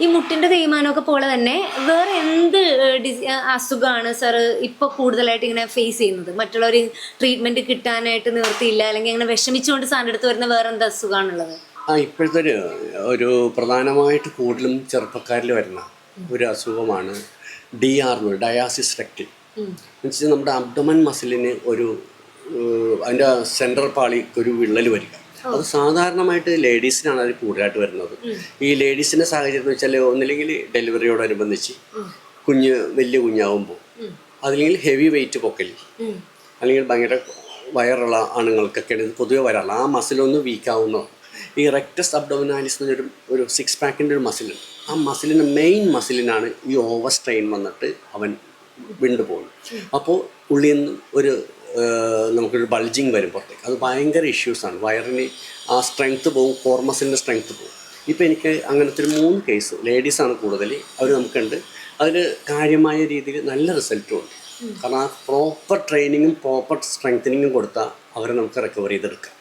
ഈ മുട്ടിന്റെ തേയ്മാനമൊക്കെ പോലെ തന്നെ വേറെ എന്ത് അസുഖമാണ് സാർ ഇപ്പോൾ കൂടുതലായിട്ട് ഇങ്ങനെ ഫേസ് ചെയ്യുന്നത്? മറ്റുള്ളവർ ട്രീറ്റ്മെന്റ് കിട്ടാനായിട്ട് നിവൃത്തിയില്ല, അല്ലെങ്കിൽ അങ്ങനെ വിഷമിച്ചുകൊണ്ട് സാറിൻ്റെ അടുത്ത് വരുന്ന വേറെ എന്ത് അസുഖമാണുള്ളത്? ഇപ്പോഴത്തെ ഒരു പ്രധാനമായിട്ട് കൂടുതലും ചെറുപ്പക്കാരിൽ വരുന്ന ഒരു അസുഖമാണ് DR, ഡയാസിസ് റെക്റ്റിൻ. എന്നുവെച്ചാൽ നമ്മുടെ അബ്ഡമൻ മസിലിന് അതിൻ്റെ സെൻട്രൽ പാളിക്ക് ഒരു വിള്ളൽ വരിക. അത് സാധാരണമായിട്ട് ലേഡീസിനാണ് അത് കൂടുതലായിട്ട് വരുന്നത്. ഈ ലേഡീസിൻ്റെ സാഹചര്യം എന്ന് വെച്ചാൽ ഒന്നില്ലെങ്കിൽ ഡെലിവറിയോടനുബന്ധിച്ച് വലിയ കുഞ്ഞാവുമ്പോൾ, അല്ലെങ്കിൽ ഹെവി വെയിറ്റ് പൊക്കൽ, അല്ലെങ്കിൽ ഭയങ്കര വയറുള്ള ആണുങ്ങൾക്കൊക്കെയാണ് ഇത് പൊതുവെ വരാറുള്ളത്. ആ മസിലൊന്ന് വീക്കാവുന്നതാണ്. ഈ റെക്ടസ് അബ്ഡോമിനാലിസ് എന്നൊരു 6 പാക്കിൻ്റെ ഒരു മസിലുണ്ട്. ആ മസിലിന് മെയിൻ മസിലിനാണ് ഈ ഓവർ സ്ട്രെയിൻ വന്നിട്ട് അവൻ വിണ്ടു പോകുന്നത്. അപ്പോൾ ഉള്ളിൽ നിന്ന് നമുക്കൊരു ബൾജിങ് വരും പുറത്തേക്ക്. അത് ഭയങ്കര ഇഷ്യൂസാണ്. വയറിന് ആ സ്ട്രെങ്ത്ത് പോകും, കോർ മസിലിൻ്റെ സ്ട്രെങ്ത്ത് പോകും. ഇപ്പോൾ എനിക്ക് അങ്ങനത്തെ ഒരു 3 കേസ് ലേഡീസാണ് കൂടുതൽ. അവർ നമുക്കുണ്ട്. അതിൽ കാര്യമായ രീതിയിൽ നല്ല റിസൾട്ടും ഉണ്ട്. കാരണം ആ പ്രോപ്പർ ട്രെയിനിങ്ങും പ്രോപ്പർ സ്ട്രെങ്തനിങ്ങും കൊടുത്താൽ അവരെ നമുക്ക് റിക്കവർ ചെയ്തെടുക്കാം.